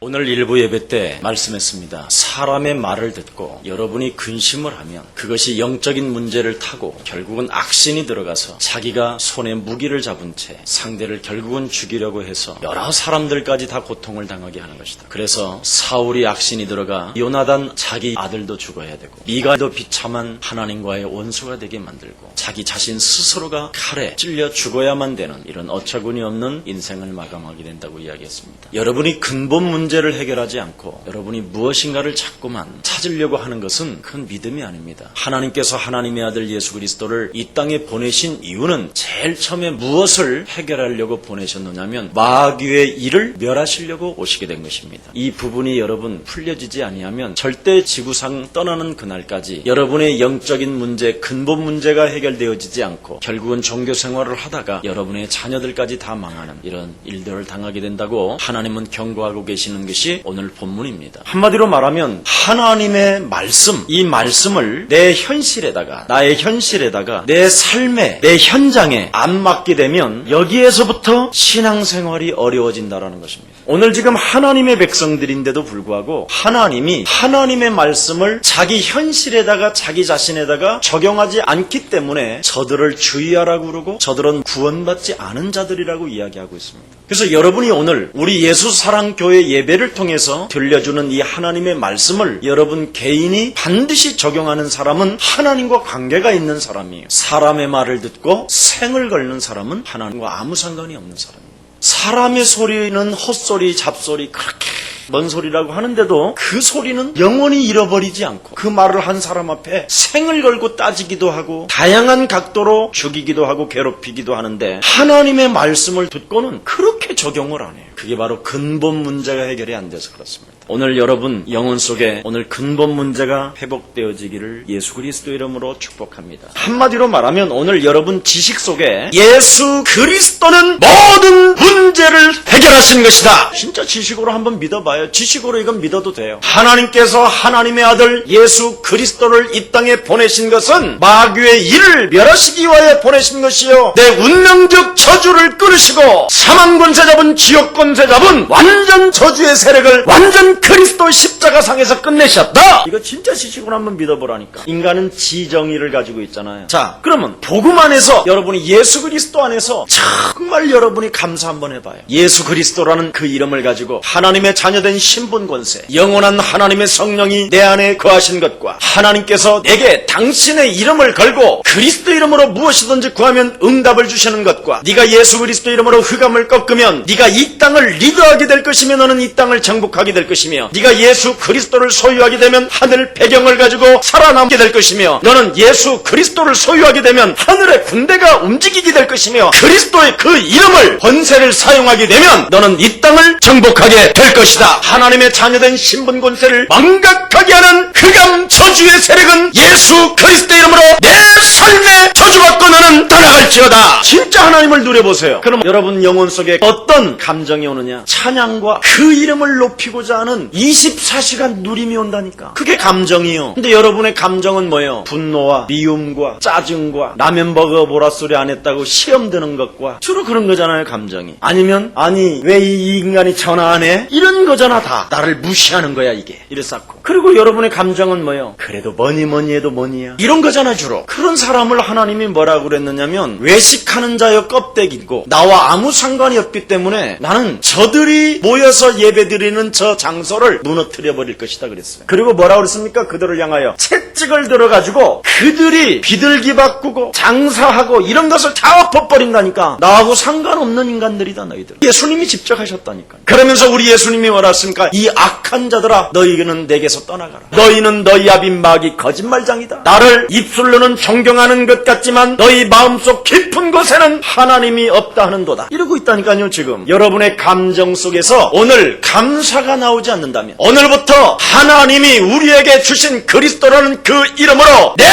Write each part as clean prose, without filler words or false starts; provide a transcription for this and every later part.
오늘 일부 예배 때 말씀했습니다. 사람의 말을 듣고 여러분이 근심을 하면 그것이 영적인 문제를 타고 결국은 악신이 들어가서 자기가 손에 무기를 잡은 채 상대를 결국은 죽이려고 해서 여러 사람들까지 다 고통을 당하게 하는 것이다. 그래서 사울이 악신이 들어가 요나단 자기 아들도 죽어야 되고 미가도 비참한 하나님과의 원수가 되게 만들고 자기 자신 스스로가 칼에 찔려 죽어야만 되는 이런 어처구니 없는 인생을 마감하게 된다고 이야기했습니다. 여러분이 근본 문제를 해결하지 않고 여러분이 무엇인가를 자꾸만 찾으려고 하는 것은 그건 믿음이 아닙니다. 하나님께서 하나님의 아들 예수 그리스도를 이 땅에 보내신 이유는 제일 처음에 무엇을 해결하려고 보내셨느냐면 마귀의 일을 멸하시려고 오시게 된 것입니다. 이 부분이 여러분 풀려지지 아니하면 절대 지구상 떠나는 그날까지 여러분의 영적인 문제, 근본 문제가 해결되어지지 않고 결국은 종교 생활을 하다가 여러분의 자녀들까지 다 망하는 이런 일들을 당하게 된다고 하나님은 경고하고 계시는 것이 오늘 본문입니다. 한마디로 말하면 하나님의 말씀, 이 말씀을 내 현실에다가 나의 현실에다가 내 삶에 내 현장에 안 맡게 되면 여기에서부터 신앙생활이 어려워진다는 것입니다. 오늘 지금 하나님의 백성들인데도 불구하고 하나님이 하나님의 말씀을 자기 현실에다가 자기 자신에다가 적용하지 않기 때문에 저들을 주의하라고 그러고 저들은 구원받지 않은 자들이라고 이야기하고 있습니다. 그래서 여러분이 오늘 우리 예수사랑교회 예배를 통해서 들려주는 이 하나님의 말씀을 여러분 개인이 반드시 적용하는 사람은 하나님과 관계가 있는 사람이에요. 사람의 말을 듣고 생을 걸는 사람은 하나님과 아무 상관이 없는 사람이에요. 사람의 소리는 헛소리, 잡소리, 그렇게 뭔 소리라고 하는데도 그 소리는 영원히 잃어버리지 않고 그 말을 한 사람 앞에 생을 걸고 따지기도 하고 다양한 각도로 죽이기도 하고 괴롭히기도 하는데 하나님의 말씀을 듣고는 그렇게 적용을 안 해요. 그게 바로 근본 문제가 해결이 안 돼서 그렇습니다. 오늘 여러분 영혼 속에 오늘 근본 문제가 회복되어지기를 예수 그리스도 이름으로 축복합니다. 한마디로 말하면 오늘 여러분 지식 속에 예수 그리스도는 모든 문제를 해결하신 것이다. 진짜 지식으로 한번 믿어봐요. 지식으로 이건 믿어도 돼요. 하나님께서 하나님의 아들 예수 그리스도를 이 땅에 보내신 것은 마귀의 일을 멸하시기 위하여 보내신 것이요 내 운명적 저주를 끊으시고 사망권세 잡은 지옥권세 잡은 완전 저주의 세력을 완전 그리스도 십자가상에서 끝내셨다. 이거 진짜 지식으로 한번 믿어보라니까. 인간은 지정의를 가지고 있잖아요. 자, 그러면 복음 안에서 여러분이 예수 그리스도 안에서 정말 여러분이 감사 한번 해봐요. 예수 그리스도라는 그 이름을 가지고 하나님의 자녀된 신분 권세, 영원한 하나님의 성령이 내 안에 거하신 것과 하나님께서 내게 당신의 이름을 걸고 그리스도 이름으로 무엇이든지 구하면 응답을 주시는 것과 네가 예수 그리스도 이름으로 흑암을 꺾으면 네가 이 땅을 리드하게 될 것이며 너는 이 땅을 정복하게 될 것이며 네가 예수 그리스도를 소유하게 되면 하늘 배경을 가지고 살아남게 될 것이며 너는 예수 그리스도를 소유하게 되면 하늘의 군대가 움직이게 될 것이며 그리스도의 그 이름을 권세를 사용하게 되면 너는 이 땅을 정복하게 될 것이다. 하나님의 자녀된 신분 권세를 망각하게 하는 흑암 저주의 세력은 예수 그리스도 이름으로 내 삶의 저주받고 너는 따라갈지어다. 진짜 하나님을 누려보세요. 그럼 여러분 영혼 속에 어떤 감정이 오느냐? 찬양과 그 이름을 높이고자 하는 24시간 누림이 온다니까. 그게 감정이요. 근데 여러분의 감정은 뭐예요? 분노와 미움과 짜증과 라면 먹어 보라 소리 안 했다고 시험 드는 것과 주로 그런 거잖아요. 감정이. 아니면 아니 왜 이 인간이 전화 안 해? 이런 거잖아. 다 나를 무시하는 거야 이게. 이랬었고. 그리고 여러분의 감정은 뭐예요? 그래도 뭐니 해도 뭐니야. 이런 거잖아 주로. 그런 사람을 하나님이 뭐라고 그랬느냐면 외식하는 자여 껍데기고 나와 아무 상관이 없기 때문에 나는 저들이 모여서 예배드리는 저 장소를 무너뜨려 버릴 것이다 그랬어요. 그리고 뭐라고 그랬습니까? 그들을 향하여 채찍을 들어가지고 그들이 비둘기 바꾸고 장사하고 이런 것을 다 엎어버린다니까. 나하고 상관없는 인간들이다 너희들. 예수님이 직접 하셨다니까. 그러면서 우리 예수님이 뭐라 했습니까? 이 악한 자들아 너희는 내게서 떠나가라. 너희는 너희 아빈 마귀 거짓말장이다. 나를 입술로는 존경하는 것 같지만 너희 마음속 깊은 곳에는 하나님이 없다 하는도다. 이러고 있다니까요. 지금 여러분의 감정 속에서 오늘 감사가 나오지 않는다면 오늘부터 하나님이 우리에게 주신 그리스도라는 그 이름으로 내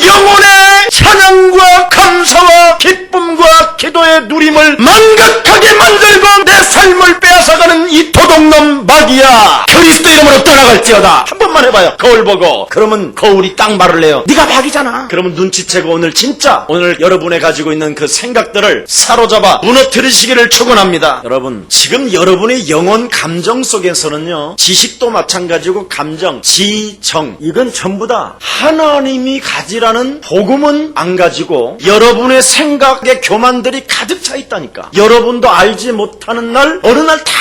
영혼의 찬양과 감사와 기쁨과 기도의 누림을 망각하게 만들고 내 삶을 빼앗아가는 이 도둑놈 마귀야. 그리스도 그리스도 이름으로 떠나갈지어다. 한 번만 해봐요. 거울 보고. 그러면 거울이 딱 말을 해요. 네가 박이잖아. 그러면 눈치채고 오늘 여러분의 가지고 있는 그 생각들을 사로잡아 무너뜨리시기를 축원합니다. 여러분, 지금 여러분의 영혼 감정 속에서는요, 지식도 마찬가지고 감정, 지정, 이건 전부 다 하나님이 가지라는 복음은 안 가지고 여러분의 생각의 교만들이 가득 차 있다니까. 여러분도 알지 못하는 날 어느 날 다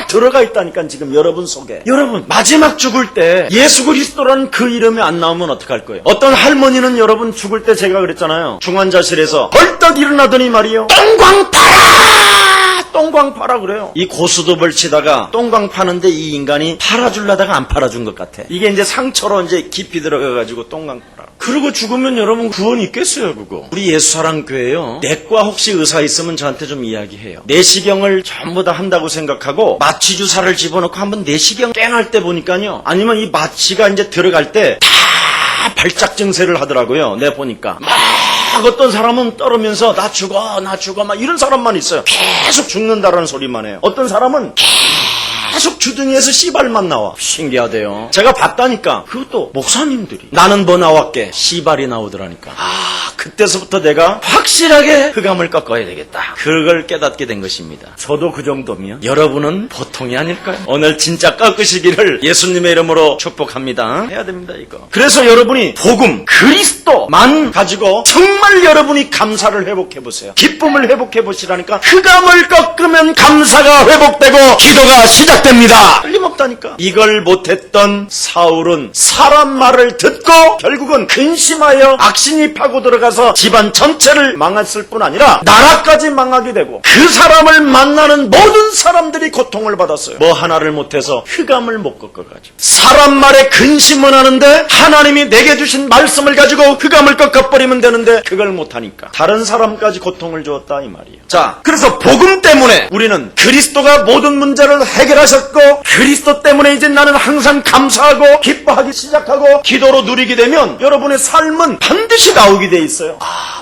들어가 있다니까. 지금 여러분 속에. 여러분, 마지막 죽을 때 예수 그리스도라는 그 이름이 안 나오면 어떡할 거예요? 어떤 할머니는 여러분 죽을 때 제가 그랬잖아요, 중환자실에서 벌떡 일어나더니 말이요, 똥광 팔아! 똥광 팔아 그래요. 이 고수톱을 치다가 똥광 파는데 이 인간이 팔아주려다가 안 팔아준 것 같아. 이게 이제 상처로 이제 깊이 들어가가지고 똥광 팔아. 그러고 죽으면 여러분 구원 있겠어요, 그거? 우리 예수사랑교회요, 내과 혹시 의사 있으면 저한테 좀 이야기해요. 내시경을 전부 다 한다고 생각하고 마취 주사를 집어넣고 한번 내시경 땡할 때 보니까요, 아니면 이 마취가 이제 들어갈 때 다 발작 증세를 하더라고요. 내 보니까 막 어떤 사람은 떨으면서 나 죽어 막 이런 사람만 있어요. 계속 죽는다라는 소리만 해요. 어떤 사람은 계속 주둥이에서 씨발만 나와. 신기하대요. 제가 봤다니까. 그것도 목사님들이. 나는 뭐 나왔게? 씨발이 나오더라니까. 그때서부터 내가 확실하게 흑암을 꺾어야 되겠다. 그걸 깨닫게 된 것입니다. 저도 그 정도면 여러분은 보통이 아닐까요? 오늘 진짜 꺾으시기를 예수님의 이름으로 축복합니다. 해야 됩니다, 이거. 그래서 여러분이 복음, 그리스도만 가지고 정말 여러분이 감사를 회복해보세요. 기쁨을 회복해보시라니까. 흑암을 꺾으면 감사가 회복되고 기도가 시작됩니다. 틀림없다니까. 이걸 못했던 사울은 사람 말을 듣고 결국은 근심하여 악신이 파고 들어가서 집안 전체를 망했을 뿐 아니라 나라까지 망하게 되고, 그 사람을 만나는 모든 사람들이 고통을 받았어요. 뭐 하나를 못해서 흑암을 못 꺾어가지고. 사람 말에 근심은 하는데 하나님이 내게 주신 말씀을 가지고 흑암을 꺾어버리면 되는데 그걸 못하니까 다른 사람까지 고통을 주었다, 이 말이에요. 자, 그래서 복음 때문에 우리는 그리스도가 모든 문제를 해결하셨고, 그리스도 때문에 이제 나는 항상 감사하고 기뻐하기 시작하고 기도로 누리게 되면 여러분의 삶은 반드시 나오게 돼 있어요.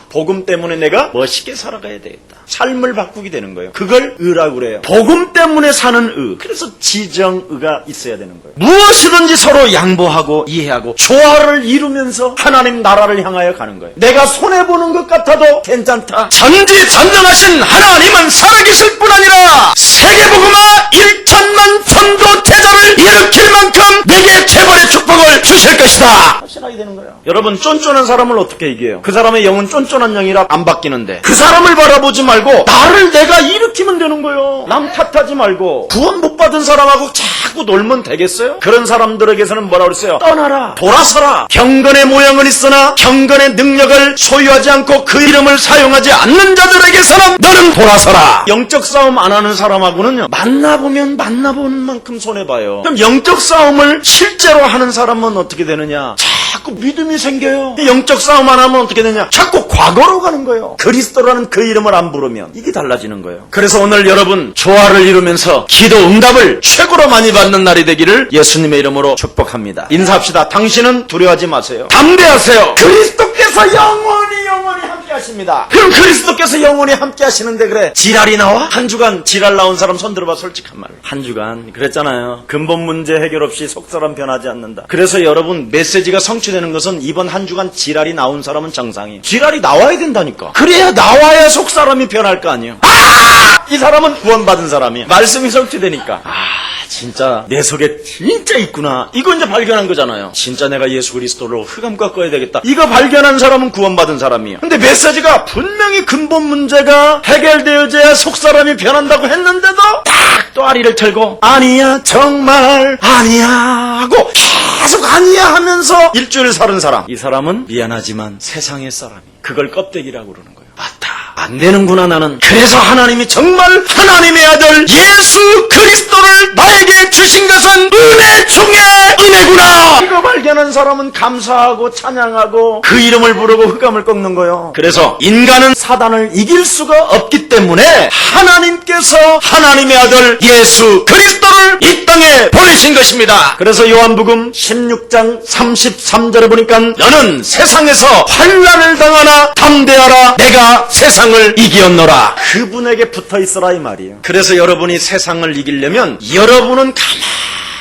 복음 때문에 내가 멋있게 살아가야 되겠다. 삶을 바꾸게 되는 거예요. 그걸 의라고 그래요. 복음 때문에 사는 의. 그래서 지정의가 있어야 되는 거예요. 무엇이든지 서로 양보하고 이해하고 조화를 이루면서 하나님 나라를 향하여 가는 거예요. 내가 손해보는 것 같아도 괜찮다. 전지전능하신 하나님은 살아계실 뿐 아니라 세계복음화 1천만 전도 제자를 일으킬 만큼 내게 재벌의 축복을 주실 것이다. 확신하게 되는 거예요. 여러분, 쫀쫀한 사람을 어떻게 이겨요? 그 사람의 영은 쫀쫀한 영이라 안 바뀌는데, 그 사람을 바라보지 말고 나를 내가 일으키면 되는 거예요. 남 탓하지 말고. 구원 못 받은 사람하고 자꾸 놀면 되겠어요? 그런 사람들에게서는 뭐라고 그랬어요? 떠나라, 돌아서라. 경건의 모양은 있으나 경건의 능력을 소유하지 않고 그 이름을 사용하지 않는 자들에게서는 너는 돌아서라. 영적 싸움 안 하는 사람하고는요, 만나보면 만나보는 만큼 손해봐요. 그럼 영적 싸움을 실제로 하는 사람은 어떻게 되느냐? 자꾸 믿음이 생겨요. 영적 싸움 안 하면 어떻게 되냐? 자꾸 과거로 가는 거예요. 그리스도라는 그 이름을 안 부르면 이게 달라지는 거예요. 그래서 오늘 여러분 조화를 이루면서 기도 응답을 최고로 많이 받는 날이 되기를 예수님의 이름으로 축복합니다. 인사합시다. 당신은 두려워하지 마세요. 담대하세요. 그리스도께서 영원히 함께 하십니다. 그럼 그리스도께서 영원히 함께 하시는데 그래 지랄이 나와? 한 주간 지랄 나온 사람 손 들어봐. 솔직한 말. 한 주간 그랬잖아요. 근본 문제 해결 없이 속사람 변하지 않는다. 그래서 여러분 메시지가 성취되는 것은 이번 한 주간 지랄이 나온 사람은 정상이에요. 지랄이 나와야 된다니까. 그래야 나와야 속사람이 변할 거 아니에요. 이 사람은 구원받은 사람이에요. 말씀이 성취되니까. 진짜 내 속에 진짜 있구나. 이거 이제 발견한 거잖아요. 진짜 내가 예수 그리스도로 흑암 꺾어야 되겠다. 이거 발견한 사람은 구원받은 사람이에요. 근데 메시지가 분명히 근본 문제가 해결되어져야 속사람이 변한다고 했는데도 딱 또 아리를 털고 아니야 정말 아니야 하고 계속 아니야 하면서 일주일 사는 사람. 이 사람은 미안하지만 세상의 사람이 그걸 껍데기라고 그러는 거예요. 맞다. 안 되는구나 나는. 그래서 하나님이 정말 하나님의 아들 예수 그리스도를 나에게 주신 것은 은혜 중에 은혜구나. 이거 발견한 사람은 감사하고 찬양하고 그 이름을 부르고 흑암을 꺾는 거예요. 그래서 인간은 사단을 이길 수가 없기 때문에 하나님께서 하나님의 아들 예수 그리스도를 이 땅에 보내신 것입니다. 그래서 요한복음 16장 33절에 보니까 너는 세상에서 환난을 당하나 담대하라 내가 세상을 이기었노라. 그분에게 붙어있어라 이 말이에요. 그래서 여러분이 세상을 이기려면 여러분은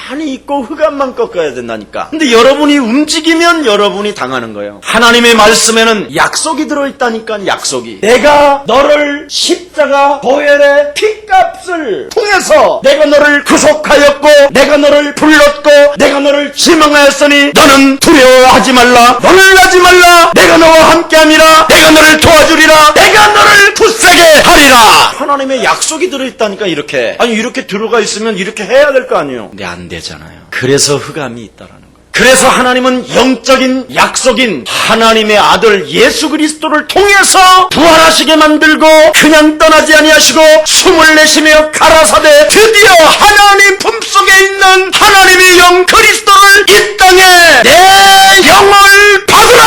가만히 있고 흑암만 꺾어야 된다니까. 근데 여러분이 움직이면 여러분이 당하는 거예요. 하나님의 말씀에는 약속이 들어있다니까. 약속이. 내가 너를 십자가 보혈의 피값을 통해서 내가 너를 구속하였고 내가 너를 불렀고 내가 너를 지명하였으니 너는 두려워하지 말라, 놀라지 말라, 내가 너와 함께함이라, 내가 너를 도와주리라, 내가 너를 굳세게 하리라. 하나님의 약속이 들어있다니까. 이렇게 아니 이렇게 들어가 있으면 이렇게 해야 될 거 아니에요. 근데 안 되잖아요. 그래서 흑암이 있다라는 거예요. 그래서 하나님은 영적인 약속인 하나님의 아들 예수 그리스도를 통해서 부활하시게 만들고 그냥 떠나지 아니하시고 숨을 내쉬며 가라사대 드디어 하나님 품속에 있는 하나님의 영 그리스도를 이 땅에 내 영을 받으라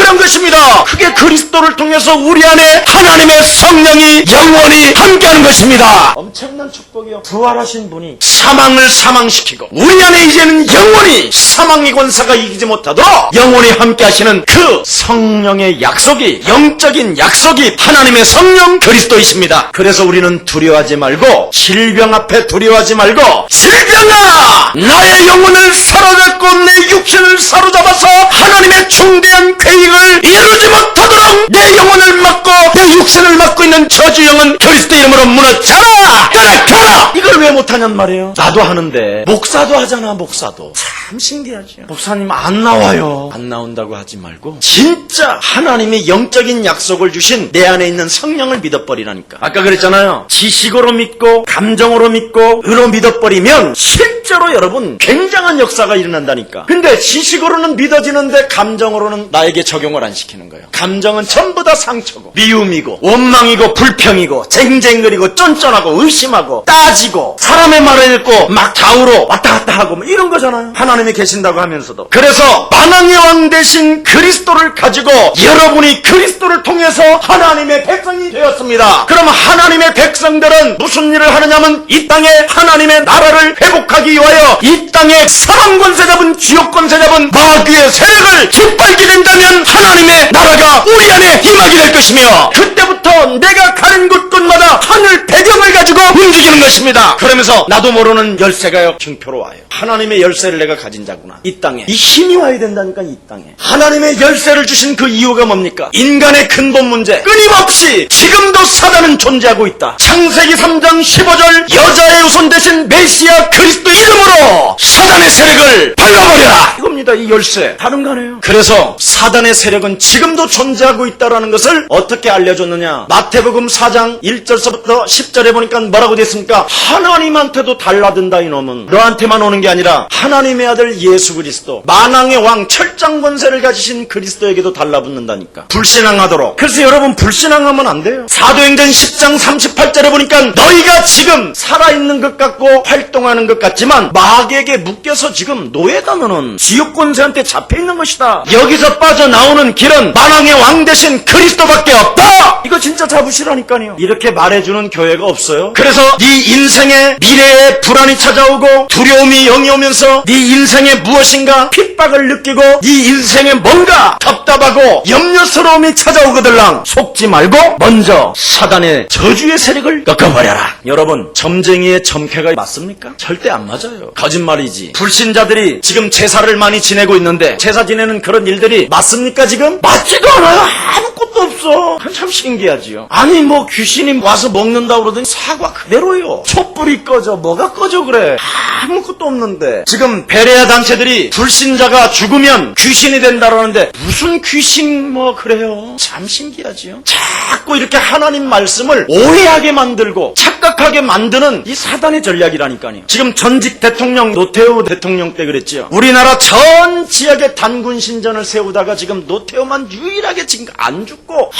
그런 것입니다. 그게 그리스도를 통해서 우리 안에 하나님의 성령이 영원히 함께하는 것입니다. 엄청난 축복이요. 부활하신 분이 사망을 사망시키고 우리 안에 이제는 영원히 사망의 권세가 이기지 못하도록 영원히 함께 하시는 그 성령의 약속이, 영적인 약속이 하나님의 성령 그리스도이십니다. 그래서 우리는 두려워하지 말고, 질병 앞에 두려워하지 말고, 질병아 나의 영혼을 사로잡고 내 육신을 사로잡아서 하나님의 중대한 계획을 이루지 못하도록 내 영혼을 막고 내 육신을 막고 있는 저주 영은 그리스도 이름으로 무너져라, 떠나가라. 이걸 왜 못하냔 말이에요. 나도 하는데 목사도 하잖아. 목사도 참 신기하죠. 목사님 안 나와요. 안 나온다고 하지 말고 진짜 하나님의 영적인 약속을 주신 내 안에 있는 성령을 믿어버리라니까. 아까 그랬잖아요. 지식으로 믿고 감정으로 믿고 의로 믿어버리면 실제로 여러분 굉장한 역사가 일어난다니까. 근데 지식으로는 믿어지는데 감정으로는 나에게 적용을 안 시키는 거예요. 감정은 전부 다 상처고 미움이고 원망이고 불평이고 쟁쟁거리고 쫀쫀하고 의심하고 따지고 사람의 말을 듣고 막 좌우로 왔다 갔다 하고 뭐 이런 거잖아요. 하나님이 계신다고 하면서도. 그래서 만왕의 왕 대신 그리스도를 가지고 여러분이 그리스도를 통해서 하나님의 백성이 되었습니다. 그럼 하나님의 백성들은 무슨 일을 하느냐면 이 땅에 하나님의 나라를 회복하기 위하여 이 땅에 사망 권세 잡은 지옥 권세 잡은 마귀의 세력을 짓밟게 된다면 하나님의 나라가 우리 안에 임하게 될 것이며 그때부터 내가 가는 곳곳마다 하늘 배경을 가지고 움직이는 것입니다. 그러면서 나도 모르는 열쇠가 증표로 와요. 하나님의 열쇠를 내가 가진 자구나. 이 땅에 이 힘이 와야 된다니까. 이 땅에 하나님의 열쇠를 주신 그 이유가 뭡니까? 인간의 근본 문제, 끊임없이 지금도 사단은 존재하고 있다. 창세기 3장 15절 여자의 후손 대신 메시아 그리스도 이름으로 사단의 세력을 발라버려라, 이겁니다. 이 열쇠. 다른 거 아니에요. 그래서 사단의 세력은 지금도 존재하고 있다는 것을 어떻게 알려줬느냐. 마태복음 4장 1절서부터 10절에 보니까 뭐라고 됐습니까? 하나님한테도 달라든다. 이놈은 너한테만 오는 게 아니라 하나님의 아들 예수 그리스도, 만왕의 왕 철장 권세를 가지신 그리스도에게도 달라붙는다니까. 불신앙하도록. 그래서 여러분 불신앙하면 안 돼요. 사도행전 10장 38절에 보니까 너희가 지금 살아있는 것 같고 활동하는 것 같지만 마귀에게 묶여서 지금 노예다면은 지옥 권세한테 잡혀있는 것이다. 여기서 빠져나오는 길은 만왕의 왕 대신 그리스도밖에 없다. 이거 진짜 잡으시라니까요. 이렇게 말해주는 교회가 없어요. 그래서 네 인생에 미래에 불안이 찾아오고 두려움이 영이 오면서 네 인생에 무엇인가 핍박을 느끼고 네 인생에 뭔가 답답하고 염려스러움이 찾아오거들랑 속지 말고 먼저 사단의 저주의 세력을 꺾어버려라. 여러분 점쟁이의 점괘가 맞습니까? 절대 안 맞아요. 거짓말이지. 불신자들이 지금 제사를 많이 지내고 있는데 제사 지내는 그런 일들이 맞습니까? 지금? 맞지도 않아요. 아무것도 없어. 참 신기하지요. 아니 뭐 귀신이 와서 먹는다고 그러더니 사과 그대로요. 촛불이 꺼져. 뭐가 꺼져 그래. 아무것도 없는데. 지금 베레아 단체들이 불신자가 죽으면 귀신이 된다라는데 무슨 귀신 뭐 그래요. 참 신기하지요. 자꾸 이렇게 하나님 말씀을 오해하게 만들고 착각하게 만드는 이 사단의 전략이라니까요. 지금 전직 대통령 노태우 대통령 때 그랬죠. 우리나라 전 지역에 단군 신전을 세우다가 지금 노태우만 유일하게 지금 안 죽고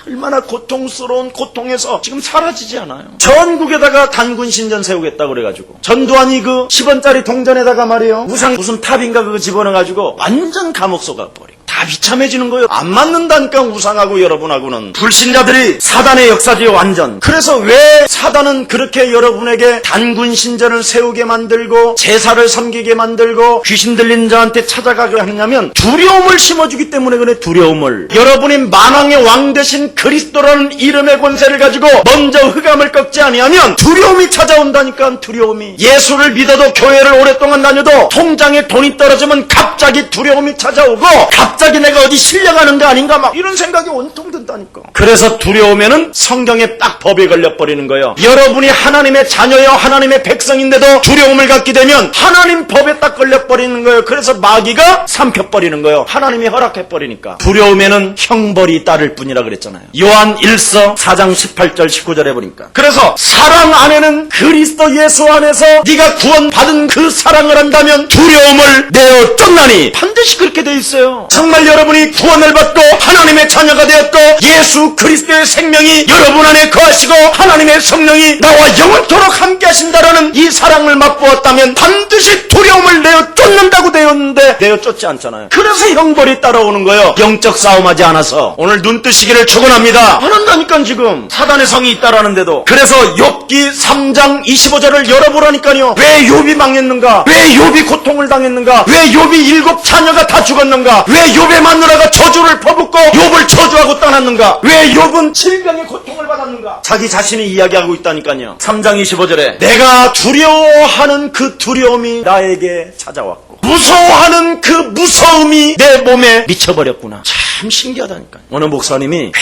얼마나 고통스러운 고통에서 지금 사라지지 않아요. 전국에다가 단군 신전 세우겠다 그래가지고 전두환이 그 10원짜리 동전에다가 말이에요 무슨 탑인가 그거 집어넣어가지고 완전 감옥 속아 버리고 다 비참해지는 거예요. 안 맞는다니까 우상하고 여러분하고는. 불신자들이 사단의 역사지요 완전. 그래서 왜 사단은 그렇게 여러분에게 단군 신전을 세우게 만들고 제사를 섬기게 만들고 귀신 들린 자한테 찾아가게 하느냐면 두려움을 심어주기 때문에 그래. 두려움을. 여러분이 만왕의 왕 되신 그리스도라는 이름의 권세를 가지고 먼저 흑암을 꺾지 아니하면 두려움이 찾아온다니까. 두려움이. 예수를 믿어도 교회를 오랫동안 다녀도 통장에 돈이 떨어지면 갑자기 두려움이 찾아오고 갑자기 내가 어디 실려가는 거 아닌가 막 이런 생각이 온통 든다니까. 그래서 두려우면은 성경에 딱 법에 걸려버리는 거예요. 여러분이 하나님의 자녀여 하나님의 백성인데도 두려움을 갖게 되면 하나님 법에 딱 걸려버리는 거예요. 그래서 마귀가 삼켜버리는 거예요. 하나님이 허락해버리니까. 두려우면은 형벌이 따를 뿐이라 그랬잖아요. 요한 1서 4장 18절 19절에 보니까. 그래서 사랑 안에는 그리스도 예수 안에서 네가 구원받은 그 사랑을 한다면 두려움을 내어 쫓나니. 반드시 그렇게 돼 있어요. 정말 여러분이 구원을 받고 하나님의 자녀가 되었고 예수 그리스도의 생명이 여러분 안에 거하시고 하나님의 성령이 나와 영원토록 함께 하신다라는 이 사랑을 맛보았다면 반드시 두려움을 내어 쫓는다고 되었는데 내어 쫓지 않잖아요. 그래서 형벌이 따라오는 거예요. 영적 싸움하지 않아서. 오늘 눈 뜨시기를 축원합니다. 안 한다니까 지금. 사단의 성이 있다라는데도. 그래서 욥기 3장 25절을 열어보라니까요. 왜 욥이 망했는가? 왜 욥이 고통을 당했는가? 왜 욥이 7 자녀가 다 죽었는가? 왜 욥의 마누라가 저주를 퍼붓고 욥을 저주하고 떠났는가? 왜 욥은 질병의 고통을 받았는가? 자기 자신이 이야기하고 있다니까요. 3장 25절에 내가 두려워하는 그 두려움이 나에게 찾아왔고 무서워하는 그 무서움이 내 몸에 미쳐버렸구나. 참 신기하다니까요. 어느 목사님이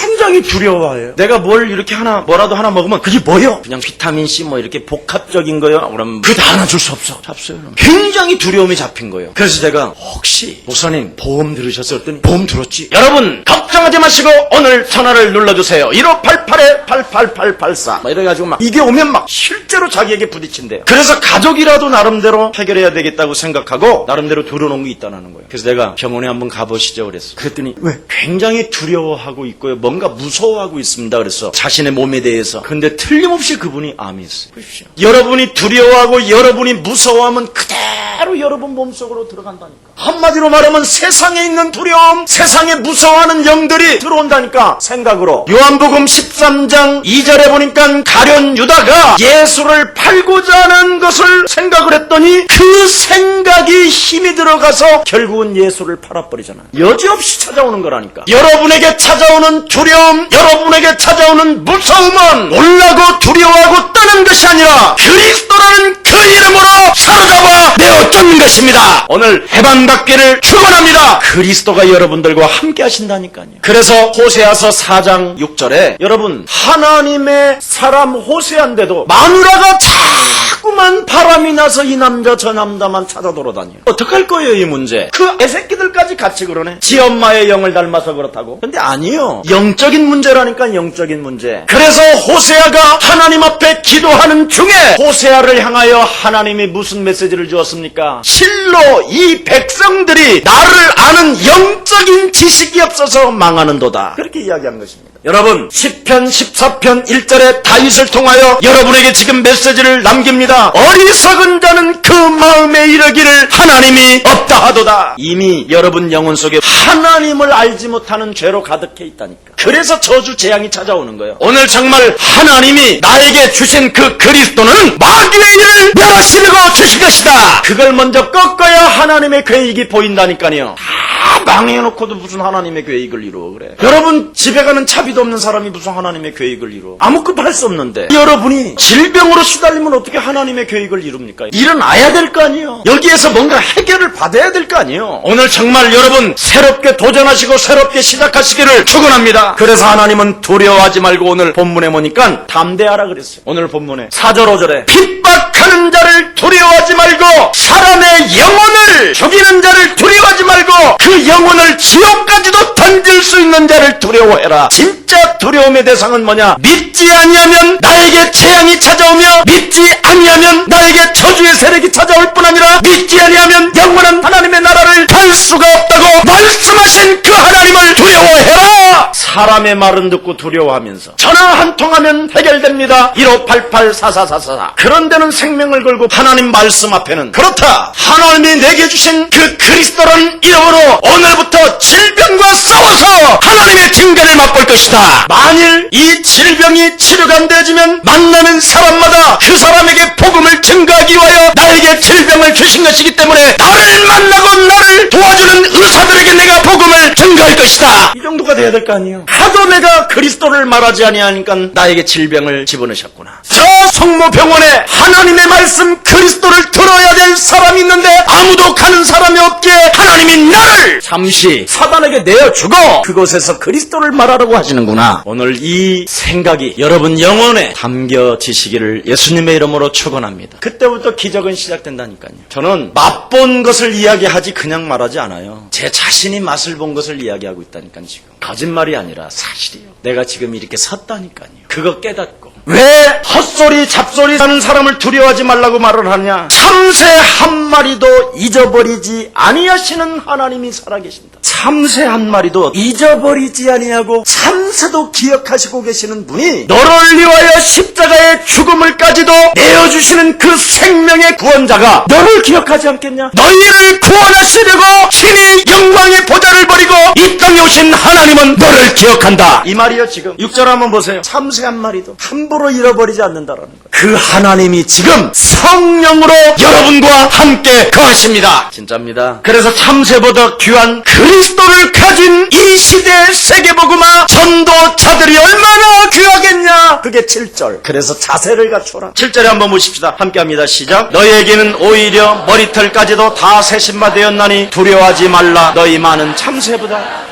굉장히 두려워해요. 내가 뭘 이렇게 뭐라도 하나 먹으면 그게 뭐요? 그냥 비타민C 뭐 이렇게 복합적인 거요? 그럼 그거 다 하나 줄 수 없어. 잡수요. 굉장히 두려움이 잡힌 거예요. 그래서 제가 혹시 목사님 보험 들으셨어요? 했더니 보험 들었지. 여러분 걱정하지 마시고 오늘 전화를 눌러주세요. 1588-8884 막 이래가지고 막 이게 오면 막 실제로 자기에게 부딪힌대요. 그래서 가족이라도 나름대로 해결해야 되겠다고 생각하고 나름대로 들어놓은 게 있다는 거예요. 그래서 내가 병원에 한번 가보시죠 그랬어. 그랬더니 왜? 굉장히 두려워하고 있고요. 뭔가 무서워하고 있습니다. 그래서 자신의 몸에 대해서. 근데 틀림없이 그분이 암이 있어요. 보십시오. 여러분이 두려워하고 여러분이 무서워하면 그대로 여러분 몸속으로 들어간다니까. 한마디로 말하면 세상에 있는 두려움, 세상에 무서워하는 영들이 들어온다니까. 생각으로. 요한복음 13장 2절에 보니까 가룟 유다가 예수를 팔고자 하는 것을 생각을 했더니 그 생각이 힘이 들어가서 결국은 예수를 팔아버리잖아요. 여지없이 찾아오는 거라니까. 여러분에게 찾아오는 두려움, 여러분에게 찾아오는 무서움은 놀라고 두려워하고 떠는 것이 아니라 그리스도라는 그 이름으로 사로잡아 내어 쫓는 것입니다. 오늘 해방받기를 축원합니다. 그리스도가 여러분들과 함께 하신다니까요. 그래서 호세아서 4장 6절에 여러분 하나님의 사람 호세아인데도 마누라가 자꾸만 바람이 나서 이 남자 저 남자만 찾아 돌아다녀요. 어떡할 거예요 이 문제. 그 애새끼들까지 같이 그러네. 지 엄마의 영을 닮아서 그렇다고. 근데 아니요. 영적인 문제라니까. 영적인 문제. 그래서 호세아가 하나님 앞에 기도하는 중에 호세아를 향하여 하나님이 무슨 메시지를 주었습니까? 실로 이 백성들이 나를 아는 영적인 지식이 없어서 망하는도다. 그렇게 이야기한 것입니다. 여러분 시편 14편 1절에 다윗을 통하여 여러분에게 지금 메시지를 남깁니다. 어리석은 자는 그 마음에 이르기를 하나님이 없다 하도다. 이미 여러분 영혼 속에 하나님을 알지 못하는 죄로 가득해 있다니까. 그래서 저주 재앙이 찾아오는 거예요. 오늘 정말 하나님이 나에게 주신 그 그리스도는 마귀의 일을 멸하시고 주신 것이다. 그걸 먼저 꺾어야 하나님의 계획이 보인다니까요. 다 망해놓고도 무슨 하나님의 계획을 이루어 그래. 여러분 집에 가는 차비도 없는 사람이 무슨 하나님의 계획을 이루어. 아무것도 할 수 없는데 여러분이 질병으로 시달리면 어떻게 하나님의 계획을 이룹니까? 일어나야 될 거 아니에요. 여기에서 뭔가 해결을 받아야 될 거 아니에요. 오늘 정말 여러분 새롭게 도전하시고 새롭게 시작하시기를 축원합니다. 그래서 하나님은 두려워하지 말고 오늘 본문에 보니까 담대하라 그랬어요. 오늘 본문에 4절 5절에 핍박하는 자를 두려워하지 말고 사람의 영혼을 죽이는 자를 두려워하지 말고 그 영혼을 지옥까지도 던질 수 있는 자를 두려워해라. 진짜 두려움의 대상은 뭐냐? 믿지 아니하면 나에게 재앙이 찾아오며 믿지 아니하면 나에게 저주의 세력이 찾아올 뿐 아니라 믿지 아니하면 영원한 하나님의 나라를 갈 수가 없다고 말씀하신 그 하나님을 두려워해라. 사람의 말은 듣고 두려워하면서 전화 한 통하면 해결됩니다. 1588-4444. 그런 데는 생명을 걸고 하나님 말씀 앞에는 그렇다. 하나님이 내게 주신 그 그리스도라는 이름으로 오늘부터 질병과 싸워서 하나님의 증거를 맛볼 것이다. 만일 이 질병이 치료가 안 되어지면 만나는 사람마다 그 사람에게 복음을 증거하기 위하여 나에게 질병을 주신 것이기 때문에 나를 만나고 나를 도와주는 의사들에게 내가 복음을 증거할 것이다. 이 정도가 돼야 될 거 아니에요. 하도 내가 그리스도를 말하지 아니하니까 나에게 질병을 집어넣으셨구나. 저 성모병원에 하나님의 말씀 그리스도를 들어야 될 사람이 있는데 아무도 가는 사람이 없기에 하나님이 나를 잠시 사단에게 내어주고 그곳에서 그리스도를 말하라고 하시는구나. 오늘 이 생각이 여러분 영혼에 담겨지시기를 예수님의 이름으로 축원합니다. 그때부터 기적은 시작된다니까요. 저는 맛본 것을 이야기하지 그냥 말하지 않아요. 제 자신이 맛을 본 것을 이야기하고 있다니까요. 지금 거짓말이 아니라 사실이에요. 내가 지금 이렇게 섰다니까요. 그거 깨닫고 왜 헛소리 잡소리 하는 사람을 두려워하지 말라고 말을 하냐. 참새 한 마리도 잊어버리지 아니하시는 하나님이 살아계신다. 참새 한 마리도 잊어버리지 아니하고 참새도 기억하시고 계시는 분이 너를 위하여 십자가의 죽음을까지도 내어주시는 그 생명의 구원자가 너를 기억하지 않겠냐. 너희를 구원하시려고 친히 영광의 보좌를 버리고 이 땅에 오신 하나님은 너를 기억한다. 이 말이요. 지금 6절 한번 보세요. 참새 한 마리도 함부로 잃어버리지 않는다라는 거예요. 그 하나님이 지금 성령으로 여러분과 함께 거하십니다. 진짜입니다. 그래서 참새보다 귀한 그리스도를 가진 이 시대의 세계복음화 전도자들이 얼마나 귀하겠냐. 그게 7절. 그래서 자세를 갖춰라. 7절에 한번 보십시다. 함께합니다. 시작. 너희에게는 오히려 머리털까지도 다 세신바 되었나니 두려워하지 말라. 너희 많은 참새보다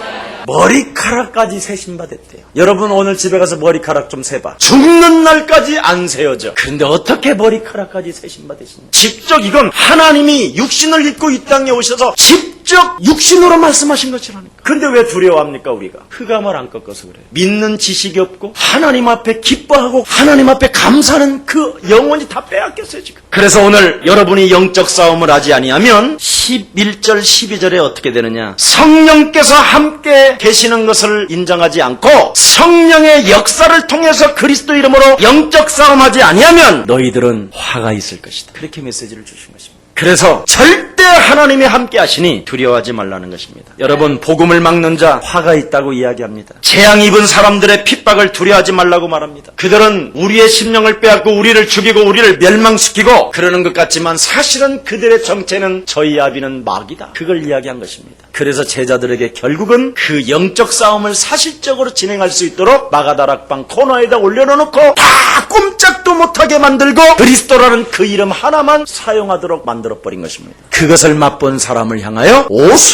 머리카락까지 세신받았대요. 여러분 오늘 집에 가서 머리카락 좀 세봐. 죽는 날까지 안 세어져. 그런데 어떻게 머리카락까지 세신받으시냐. 직접 이건 하나님이 육신을 입고 이 땅에 오셔서 직접 육신으로 말씀하신 것이라니까. 근데 왜 두려워합니까 우리가? 흑암을 안 꺾어서 그래요. 믿는 지식이 없고 하나님 앞에 기뻐하고 하나님 앞에 감사하는 그 영혼이 다 빼앗겼어요 지금. 그래서 오늘 여러분이 영적 싸움을 하지 아니하면 11절 12절에 어떻게 되느냐. 성령께서 함께 계시는 것을 인정하지 않고 성령의 역사를 통해서 그리스도 이름으로 영적 싸움하지 아니하면 너희들은 화가 있을 것이다. 그렇게 메시지를 주신 것입니다. 그래서 절대 하나님이 함께 하시니 두려워하지 말라는 것입니다. 여러분 복음을 막는 자 화가 있다고 이야기합니다. 재앙 입은 사람들의 핍박을 두려워하지 말라고 말합니다. 그들은 우리의 심령을 빼앗고 우리를 죽이고 우리를 멸망시키고 그러는 것 같지만 사실은 그들의 정체는 저희 아비는 마귀다. 그걸 이야기한 것입니다. 그래서 제자들에게 결국은 그 영적 싸움을 사실적으로 진행할 수 있도록 마가다락방 코너에다 올려놓고 다 꼼짝도 못하게 만들고 그리스도라는 그 이름 하나만 사용하도록 만들어버린 것입니다. 그것을 맛본 사람을 향하여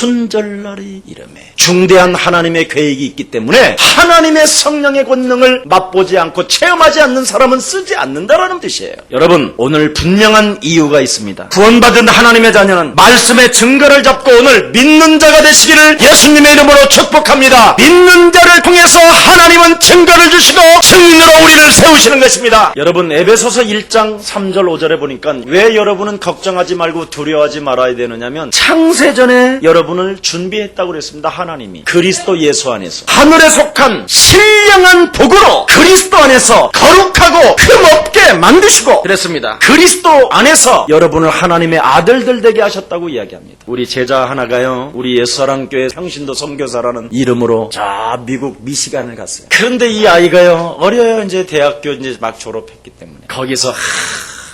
오순절날이 이름에 중대한 하나님의 계획이 있기 때문에 하나님의 성령의 권능을 맛보지 않고 체험하지 않는 사람은 쓰지 않는다라는 뜻이에요. 여러분 오늘 분명한 이유가 있습니다. 구원받은 하나님의 자녀는 말씀의 증거를 잡고 오늘 믿는 자가 되시기를 예수님의 이름으로 축복합니다. 믿는 자를 통해서 하나님은 증거를 주시고 증인으로 우리를 세우시는 것입니다. 여러분 에베소서 1장 3절 5절에 보니까 왜 여러분은 걱정하지 말고 두려워하지 말아야 되느냐면 창세전에 여러분을 준비했다고 그랬습니다. 하나님이 그리스도 예수 안에서 하늘에 속한 신령한 복으로 그리스도 안에서 거룩하고 흠없게 만드시고 그랬습니다. 그리스도 안에서 여러분을 하나님의 아들들 되게 하셨다고 이야기합니다. 우리 제자 하나가요 우리 예수사랑교회 평신도 선교사라는 이름으로 저 미국 미시간을 갔어요. 그런데 이 아이가요 어려요. 이제 대학교 이제 막 졸업했기 때문에 거기서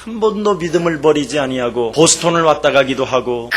한 번도 믿음을 버리지 아니하고 보스턴을 왔다 가기도 하고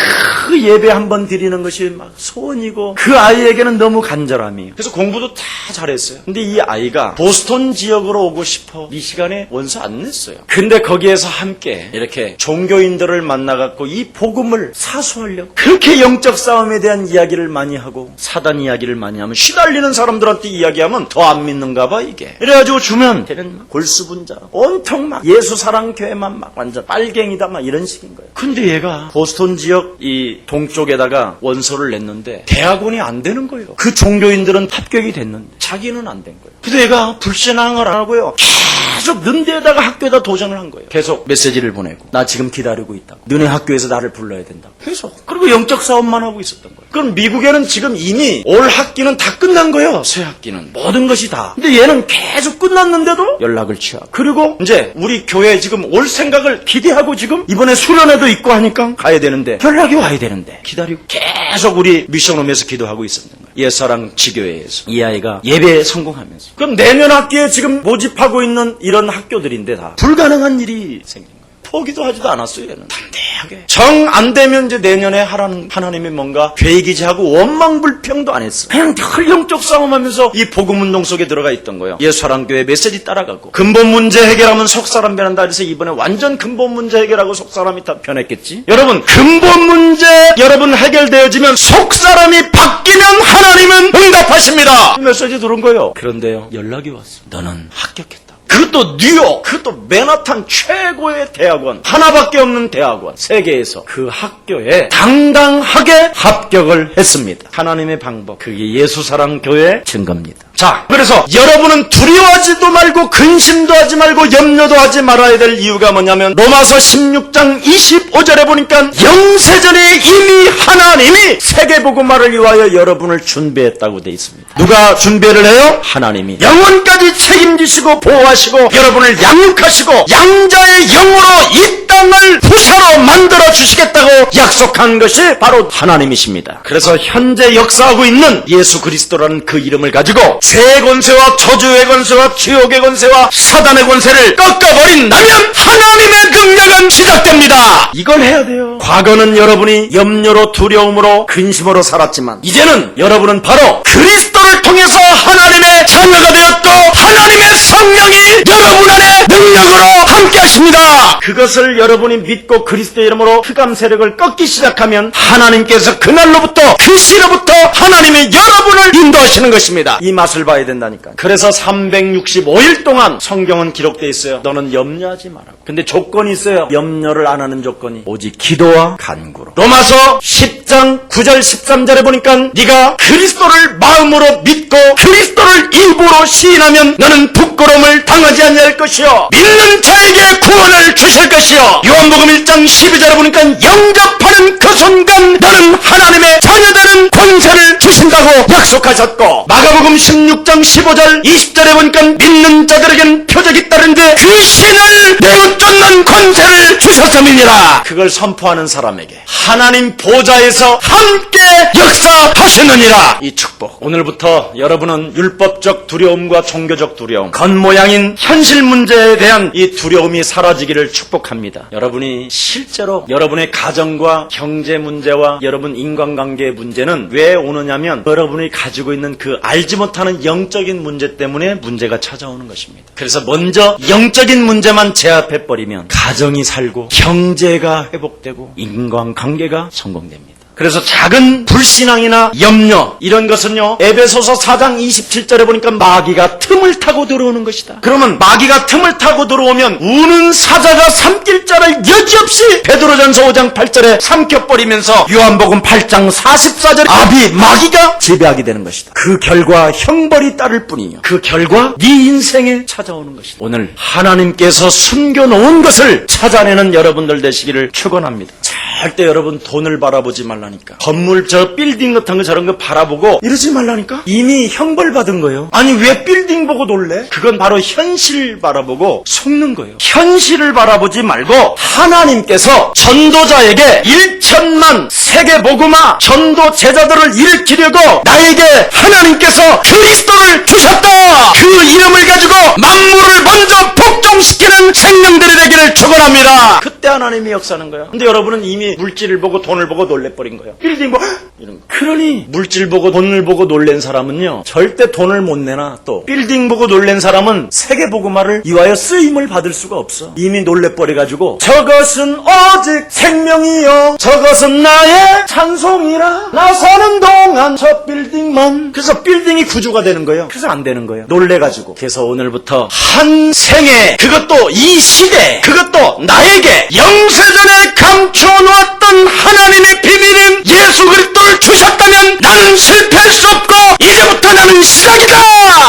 그 예배 한 번 드리는 것이 막 소원이고 그 아이에게는 너무 간절함이. 그래서 공부도 다 잘했어요. 근데 이 아이가 보스턴 지역으로 오고 싶어 미시간에 원서 안 냈어요. 근데 거기에서 함께 이렇게 종교인들을 만나갖고 이 복음을 사수하려고 그렇게 영적 싸움에 대한 이야기를 많이 하고 사단 이야기를 많이 하면 시달리는 사람들한테 이야기하면 더 안 믿는가 봐 이게. 그래가지고 주면 걔는 골수분자 온통 막 예수 사랑 교회만 막 완전 빨갱이다 막 이런 식인 거예요. 근데 얘가 보스턴 지역 이 동쪽에다가 원서를 냈는데 대학원이 안 되는 거예요. 그 종교인들은 합격이 됐는데 자기는 안 된 거예요. 근데 얘가 불신앙을 안 하고요. 계속 는데에다가 학교에다 도전을 한 거예요. 계속 메시지를 보내고 나 지금 기다리고 있다고. 너네 학교에서 나를 불러야 된다고. 계속. 그리고 영적 사업만 하고 있었던 거예요. 그럼 미국에는 지금 이미 올 학기는 다 끝난 거예요. 새 학기는. 모든 것이 다. 근데 얘는 계속 끝났는데도 연락을 취하고. 그리고 이제 우리 교회 지금 올 생각을 기대하고 지금 이번에 수련회도 있고 하니까 가야 되는데 연락이 와야 되는데 기다리고 계속 우리 미션홈에서 기도하고 있었던 거예요. 옛사랑 지교회에서. 이 아이가 예배에 성공하면서. 그럼 내년 학기에 지금 모집하고 있는 이런 학교들인데 다 불가능한 일이 생긴 거예요. 포기도 하지도 않았어요. 얘는 담대하게 정 안 되면 이제 내년에 하라는 하나님이 뭔가 계획이지하고 원망불평도 안 했어. 그냥 늘 영적 싸움하면서 이 복음운동 속에 들어가 있던 거예요. 예수사랑교회 메시지 따라가고 근본 문제 해결하면 속사람 변한다. 그래서 이번에 완전 근본 문제 해결하고 속사람이 다 변했겠지. 여러분 근본 문제 여러분 해결되어지면 속사람이 바뀌면 하나님은 응답하십니다. 메시지 들은 거예요. 그런데요 연락이 왔어. 너는 합격했다. 그것도 뉴욕, 그것도 맨하탄 최고의 대학원, 하나밖에 없는 대학원, 세계에서 그 학교에 당당하게 합격을 했습니다. 하나님의 방법, 그게 예수사랑교회의 증거입니다. 자, 그래서 여러분은 두려워하지도 말고 근심도 하지 말고 염려도 하지 말아야 될 이유가 뭐냐면 로마서 16장 25절에 보니까 영세전에 이미 하나님이 세계복음화를 위하여 여러분을 준비했다고 돼 있습니다. 누가 준비를 해요? 하나님이. 영원까지 책임지시고 보호하시고 여러분을 양육하시고 양자의 영으로 이 땅을 후사로 만들어 주시겠다고 약속한 것이 바로 하나님이십니다. 그래서 현재 역사하고 있는 예수 그리스도라는 그 이름을 가지고 죄의 권세와 저주의 권세와 지옥의 권세와 사단의 권세를 꺾어버린다면 하나님의 능력은 시작됩니다. 이걸 해야 돼요. 과거는 여러분이 염려로 두려움으로 근심으로 살았지만 이제는 여러분은 바로 그리스도를 통해서 하나님의 자녀가 되었고 하나님의 성령이 여러분 안에 능력으로 함께 하십니다. 그것을 여러분이 믿고 그리스도의 이름으로 흑암 세력을 꺾기 시작하면 하나님께서 그날로부터 그 시로부터 하나님이 여러분을 인도하시는 것입니다. 이 맛을 봐야 된다니까. 그래서 365일 동안 성경은 기록되어 있어요. 너는 염려하지 말라고. 근데 조건이 있어요. 염려를 안 하는 조건이 오직 기도와 간구로. 로마서 10장 9절 13절에 보니까 네가 그리스도를 마음으로 믿고 그리스도를 입으로 시인하면 너는 부끄러움을 당하지 않을 것이요 믿는 자에게 구원을 주실 것이요. 요한복음 1장 12절에 보니까 영접하는 그 순간 너는 하나님의 자녀되는 권세를 주신다고 약속하셨고 마가복음 16장 15절 20절에 보니까 믿는 자들에게는 표적이 따르는데 그 신을 매우 쫓는 권세를 주셨음이니라. 그걸 선포하는 사람에게 하나님 보좌에서 함께 역사하시느니라. 이 축복. 오늘부터 여러분은 율법적 두려움과 종교적 두려움, 겉모양인 현실 문제에 대한 이 두려움이 사라지기를 축복합니다. 여러분이 실제로 여러분의 가정과 경제 문제와 여러분 인간관계의 문제는 왜 오느냐면 여러분이 가지고 있는 그 알지 못하는 영적인 문제 때문에 문제가 찾아오는 것입니다. 그래서 먼저 영적인 문제만 제압해버리면 가정이 살고 경제가 회복되고 인간관계가 성공됩니다. 그래서 작은 불신앙이나 염려 이런 것은요 에베소서 4장 27절에 보니까 마귀가 틈을 타고 들어오는 것이다. 그러면 마귀가 틈을 타고 들어오면 우는 사자가 삼킬 자를 여지없이 베드로전서 5장 8절에 삼켜버리면서 요한복음 8장 44절에 아비 마귀가 지배하게 되는 것이다. 그 결과 형벌이 따를 뿐이요 그 결과 네 인생에 찾아오는 것이다. 오늘 하나님께서 숨겨놓은 것을 찾아내는 여러분들 되시기를 축원합니다. 절대 여러분 돈을 바라보지 말라니까. 건물 저 빌딩 같은 거 저런 거 바라보고 이러지 말라니까. 이미 형벌 받은 거예요. 아니 왜 빌딩 보고 놀래? 그건 바로 현실 바라보고 속는 거예요. 현실을 바라보지 말고 하나님께서 전도자에게 1천만 세계복음화 전도 제자들을 일으키려고 나에게 하나님께서 그리스도를 주셨다. 그 이름을 가지고 만물을 먼저 복종시키는 생명들이 되기를 축원합니다. 그때 하나님이 역사하는 거야. 근데 여러분은 이미 물질을 보고 돈을 보고 놀래버린 거예요. 빌딩 뭐 이런. 그러니 물질 보고 돈을 보고 놀란 사람은요 절대 돈을 못 내나, 또 빌딩 보고 놀란 사람은 세계복음화를 이와여 쓰임을 받을 수가 없어. 이미 놀래버려가지고 저것은 오직 생명이요 저것은 나의 찬송이라 나 사는 동안 저 빌딩만. 그래서 빌딩이 구주가 되는 거예요. 그래서 안 되는 거예요. 놀래가지고. 그래서 오늘부터 한 생에, 그것도 이 시대에, 그것도 나에게 영세전에 감춰놓았던 하나님의 비밀인 예수 그리스도를 주셨다면 나는 실패할 수 없고 이제부터 나는 시작이다.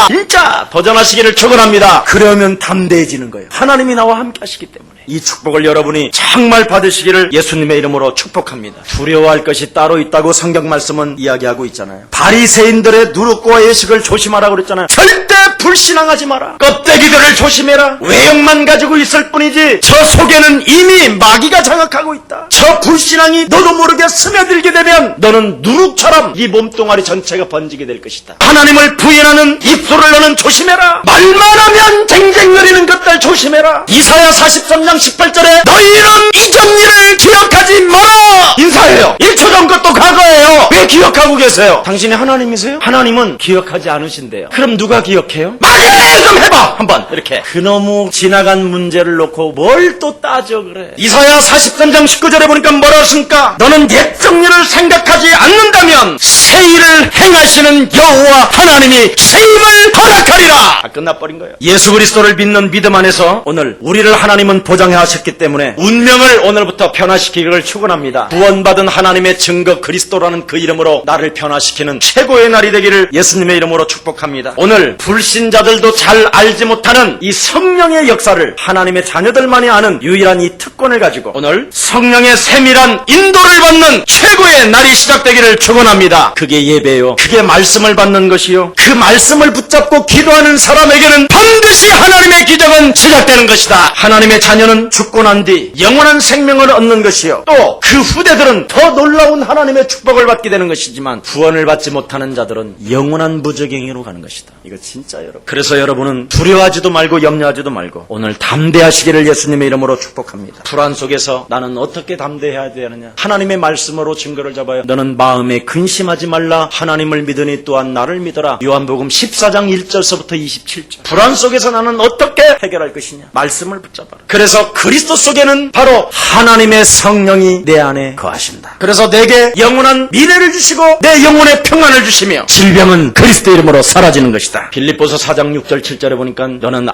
진짜 도전하시기를 축원합니다. 그러면 담대해지는 거예요. 하나님이 나와 함께 하시기 때문에. 이 축복을 여러분이 정말 받으시기를 예수님의 이름으로 축복합니다. 두려워할 것이 따로 있다고 성경 말씀은 이야기하고 있잖아요. 바리새인들의 누룩과 예식을 조심하라고 그랬잖아요. 절대 불신앙하지 마라. 껍데기들을 조심해라. 외형만 가지고 있을 뿐이지 저 속에는 이미 마귀가 장악하고 있다. 저 불신앙이 너도 모르게 스며들게 되면 너는 누룩처럼 이 몸뚱아리 전체가 번지게 될 것이다. 하나님을 부인하는 입술을 너는 조심해라. 말만 하면 쟁쟁거리는 것들 조심해라. 이사야 43장 18절에 너희는 이전 일을 기억하지 마라. 인사해요. 1초 전 것도 과거예요. 왜 기억하고 계세요? 당신이 하나님이세요? 하나님은 기억하지 않으신대요. 그럼 누가 기억해요? 말을 좀 해봐 한번. 이렇게 그너무 지나간 문제를 놓고 뭘 또 따져 그래. 이사야 43장 19절에 보니까 뭐라 했습니까? 너는 옛적 일을 생각하지 않는다면 새 일을 행하시는 여호와 하나님이 새 힘을 허락하리라. 다 끝나버린 거예요. 예수 그리스도를 믿는 믿음 안에서 오늘 우리를 하나님은 보장해 하셨기 때문에 운명을 오늘부터 변화시키기를 축원합니다. 구원받은 하나님의 증거 그리스도라는 그 이름으로 나를 변화시키는 최고의 날이 되기를 예수님의 이름으로 축복합니다. 오늘 불신자들도 잘 알지 못하는 이 성령의 역사를 하나님의 자녀들만이 아는 유일한 이 특권을 가지고 오늘 성령의 세밀한 인도를 받는 최고의 날이 시작되기를 축원합니다. 그게 예배요. 그게 말씀을 받는 것이요. 그 말씀을 붙잡고 기도하는 사람에게는 반드시 하나님의 기적은 시작되는 것이다. 하나님의 자녀는 죽고 난 뒤 영원한 생명을 얻는 것이요. 또 그 후대들은 더 놀라운 하나님의 축복을 받게 되는 것이지만 구원을 받지 못하는 자들은 영원한 무적행위로 가는 것이다. 이거 진짜 여러분. 그래서 여러분은 두려워하지도 말고 염려하지도 말고 오늘 담대하시기를 예수님의 이름으로 축복합니다. 불안 속에서 나는 어떻게 담대해야 되느냐? 하나님의 말씀으로 증거를 잡아요. 너는 마음에 근심하지 말라. 하나님을 믿으니 또한 나를 믿어라. 요한복음 14장 1절서부터 27절. 불안 속에서 나는 어떻게 해결할 것이냐? 말씀을 붙잡아라. 그래서 그리스도 속에는 바로 하나님의 성령이 내 안에 거하신다. 그래서 내게 영원한 미래를 주시고 내 영혼의 평안을 주시며 질병은 그리스도 이름으로 사라지는 것이다. 빌립보서 4장 6절 7절에 보니까 너는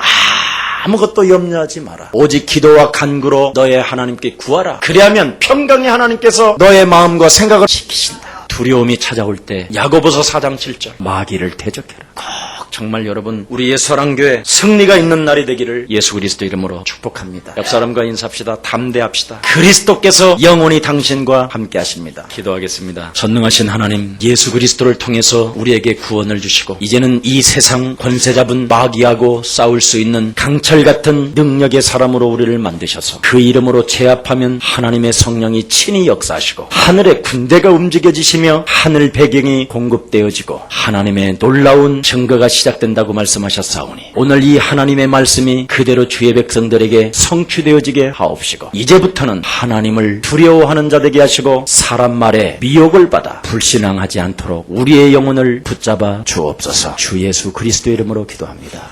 아무것도 염려하지 마라. 오직 기도와 간구로 너의 하나님께 구하라. 그리하면 평강의 하나님께서 너의 마음과 생각을 지키신다. 두려움이 찾아올 때 야고보서 4장 7절 마귀를 대적해라. 정말 여러분 우리의 서랑교회 승리가 있는 날이 되기를 예수 그리스도 이름으로 축복합니다. 옆 사람과 인사합시다. 담대합시다. 그리스도께서 영원히 당신과 함께 하십니다. 기도하겠습니다. 전능하신 하나님, 예수 그리스도를 통해서 우리에게 구원을 주시고 이제는 이 세상 권세 잡은 마귀하고 싸울 수 있는 강철 같은 능력의 사람으로 우리를 만드셔서 그 이름으로 제압하면 하나님의 성령이 친히 역사하시고 하늘의 군대가 움직여지시며 하늘 배경이 공급되어지고 하나님의 놀라운 증거가 시작된다고 말씀하셨사오니 오늘 이 하나님의 말씀이 그대로 주의 백성들에게 성취되어지게 하옵시고 이제부터는 하나님을 두려워하는 자 되게 하시고 사람 말에 미혹을 받아 불신앙하지 않도록 우리의 영혼을 붙잡아 주옵소서. 주 예수 그리스도 이름으로 기도합니다.